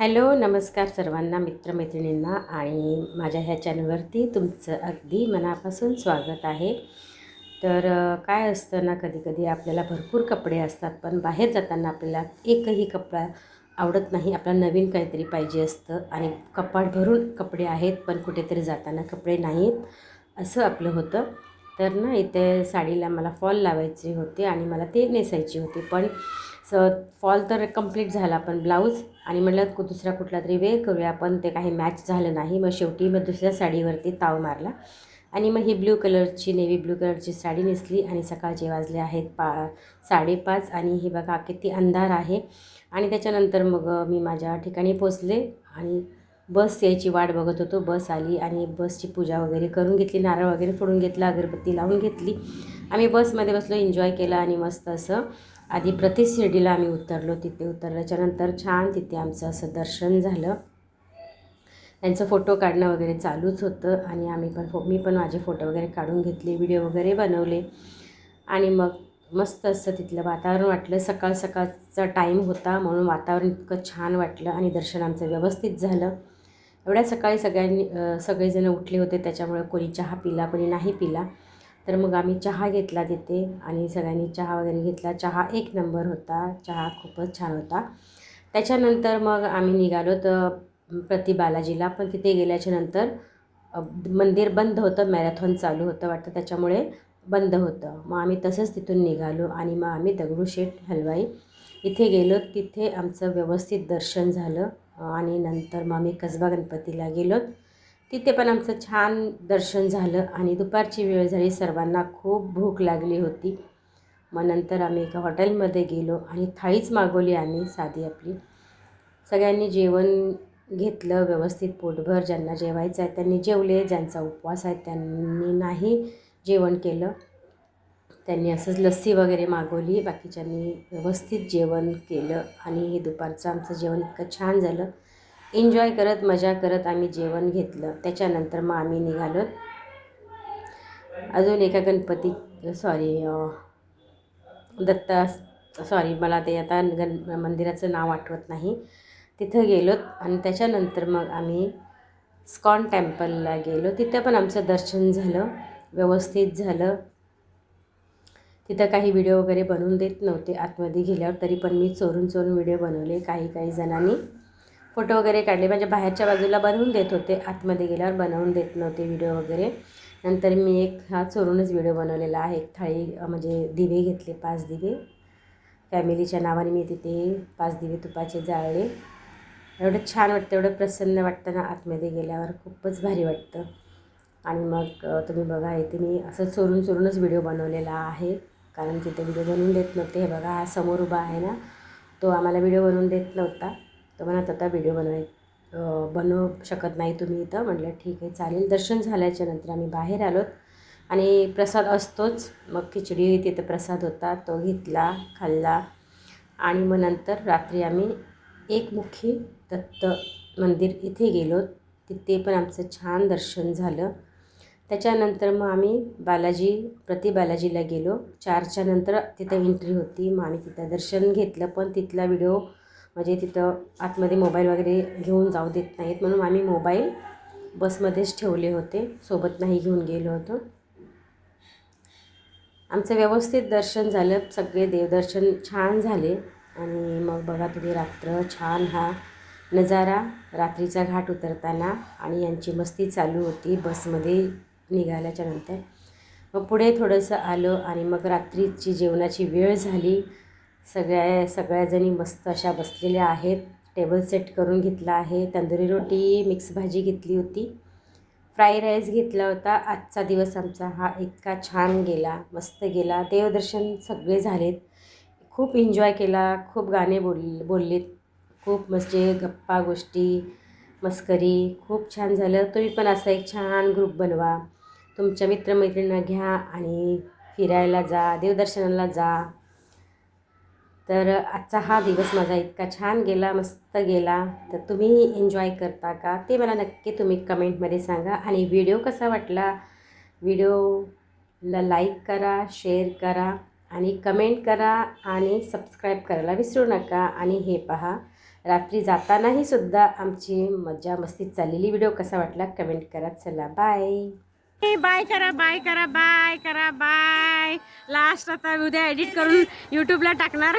Hello नमस्कार सर्वांना मित्रमैत्रिणींना आणि माझ्या ह्या चॅनलवरती तुमचं अगदी मनापासून स्वागत आहे। तर काय असतं ना, कधी आपल्याला भरपूर कपडे असतात, पण बाहेर जाताना आपल्याला एकही कपडा आवडत नाही। आपल्याला नवीन काहीतरी पाहिजे असतं आणि कपाट भरून कपडे आहेत, पण कुठेतरी जाताना कपडे नाहीत असं आपलं होतं। तर ना, इथे साडीला मला फॉल लावायचे होते आणि मला ते नेसायची होती, पण फॉल तर कंप्लीट झाला, पण ब्लाऊज आणि म्हटलं दुसरा कुठला तरी वेअर करूया, पण ते काही मॅच झालं नाही। मग शेवटी दुसऱ्या साडीवरती ताव मारला आणि मग ही नेव्ही ब्लू कलरची साडी नेसली आणि सकाळचे वाजले आहेत 5:30 आणि हे बघा किती अंधार आहे। आणि त्याच्यानंतर मग मी माझ्या ठिकाणी पोचले आणि बस यायची वाट बघत होतो। बस आली आणि बसची पूजा वगैरे करून घेतली, नारळ वगैरे फोडून घेतला, अगरबत्ती लावून घेतली। आम्ही बसमध्ये बसलो, एन्जॉय केला आणि मस्त असं आधी शिर्डीला आम्ही उतरलो। तिथे उतरल्याच्यानंतर छान तिथे आमचं असं दर्शन झालं। त्यांचं फोटो काढणं वगैरे चालूच होतं आणि मी पण माझे फोटो वगैरे काढून घेतले, व्हिडिओ वगैरे बनवले आणि मग मस्त असं तिथलं वातावरण वाटलं। सकाळचा टाईम होता म्हणून वातावरण इतकं छान वाटलं आणि दर्शन आमचं व्यवस्थित झालं। एवढ्या सकाळी सगळेजण उठले होते, त्याच्यामुळे कोणी चहा पिला, कोणी नाही पिला। तर मग आम्ही चहा घेतला तिथे आणि सगळ्यांनी चहा वगैरे घेतला। चहा एक नंबर होता, चहा खूपच छान होता। त्याच्यानंतर मग आम्ही निघालो तर प्रति बालाजीला, पण तिथे गेल्याच्यानंतर मंदिर बंद होतं, मॅरेथॉन चालू होतं वाटतं, त्याच्यामुळे बंद होतं। मग आम्ही तसंच तिथून निघालो आणि मग आम्ही दगडूशेठ हलवाई इथे गेलो। तिथे आमचं व्यवस्थित दर्शन झालं आणि नंतर मग आम्ही कसबा गणपतीला गेलो, तिथे पण आमचं छान दर्शन झालं आणि दुपारची वेळ झाली, सर्वांना खूप भूक लागली होती। मग नंतर आम्ही एका हॉटेलमध्ये गेलो आणि थाळीच मागवली आम्ही साधी आपली। सगळ्यांनी जेवण घेतलं व्यवस्थित पोटभर, ज्यांना जेवायचं आहे त्यांनी जेवले, ज्यांचा उपवास आहे त्यांनी नाही जेवण केलं, त्यांनी असंच लस्सी वगैरे मागवली। बाकीच्यांनी व्यवस्थित जेवण केलं आणि हे दुपारचं आमचं जेवण इतकं छान झालं। एन्जॉय करत मजा करत आम्ही जेवण घेतलं। त्याच्यानंतर मग आम्ही निघालो अजून एका मला ते आता मंदिराचं नाव आठवत नाही, तिथं गेलो आणि त्याच्यानंतर मग आम्ही स्कॉन टेम्पलला गेलो। तिथं पण आमचं दर्शन झालं, व्यवस्थित झालं। तिथं काही व्हिडिओ वगैरे बनवून देत नव्हते आतमध्ये गेल्यावर, तरी पण मी चोरून व्हिडिओ बनवले। काही जणांनी फोटो वगैरे काढले, म्हणजे बाहेरच्या बाजूला बनवून देत होते, आतमध्ये गेल्यावर बनवून देत नव्हते व्हिडिओ वगैरे। नंतर मी चोरूनच व्हिडिओ बनवलेला आहे। एक थाळी म्हणजे दिवे घेतले, 5 दिवे फॅमिलीच्या नावाने, मी तिथे 5 दिवे तुपाचे जाळले। एवढं छान वाटतं, एवढं प्रसन्न वाटतं ना आतमध्ये गेल्यावर, खूपच भारी वाटतं। आणि मग तुम्ही बघा, इथे मी असं चोरूनच व्हिडिओ बनवलेला आहे, कारण तिथे व्हिडिओ बनवून देत नव्हते। हे बघा, हा समोर उभा आहे ना, तो आम्हाला व्हिडिओ बनवून देत नव्हता। तो म्हणत होता व्हिडिओ बनवू शकत नाही तुम्ही इथं। म्हटलं ठीक आहे चालेल। दर्शन झाल्याच्यानंतर आम्ही बाहेर आलो आणि प्रसाद असतोच, मग खिचडी तिथे प्रसाद होता, तो घेतला, खाल्ला आणि मग नंतर रात्री आम्ही एकमुखी दत्त मंदिर इथे गेलो, तिथे पण आमचं छान दर्शन झालं। त्याच्यानंतर मग आम्ही प्रति बालाजीला गेलो। 4च्या नंतर तिथं एंट्री होती, मग आम्ही तिथं दर्शन घेतलं, पण तिथला व्हिडिओ म्हणजे तिथं आतमध्ये मोबाईल वगैरे घेऊन जाऊ देत नाहीत, म्हणून आम्ही मोबाईल बसमध्येच ठेवले होते, सोबत नाही घेऊन गेलो होतो। आमचं व्यवस्थित दर्शन झालं, सगळे देवदर्शन छान झाले। आणि मग बघा तुम्ही, रात्र छान हा नजारा, रात्रीचा घाट उतरताना आणि यांची मस्ती चालू होती बसमध्ये निघाल्याच्यानंतर। मग पुढे थोडंसं आलो आणि मग रात्रीची जेवणाची वेळ झाली। सगळ्याजणी मस्त अशा बसलेल्या आहेत, टेबल सेट करून घेतला आहे। तंदुरी रोटी, मिक्स भाजी घेतली होती, फ्राई राईस घेतला होता। आजचा दिवस आमचा हा इतका छान गेला, मस्त गेला। देवदर्शन सगळे झालेत, खूप एन्जॉय केला, खूप गाणे बोललेत, खूप मस्त गप्पा गोष्टी मस्करी, खूप छान झालं। तुम्ही पण असा एक छान ग्रुप बनवा, तुमच्या मित्रमैत्रिणींना घ्या आणि फिरायला जा, देवदर्शनाला जा। तर आजचा हा दिवस माझा इतका छान गेला, मस्त गेला। तर तुम्ही एन्जॉय करता का ते मला नक्की तुम्ही कमेंटमध्ये सांगा। आणि व्हिडिओ कसा वाटला, व्हिडिओला लाईक करा, शेअर करा आणि कमेंट करा आणि सबस्क्राईब करायला विसरू नका। आणि हे पहा, रात्री जातानाही सुद्धा आमची मज्जा मस्ती चाललेली. व्हिडिओ कसा वाटला कमेंट करा. चला बाय बाय करा, बाय करा, बाय करा, बाय. लास्ट आता उद्या एडिट करून यूट्यूबला टाकणार.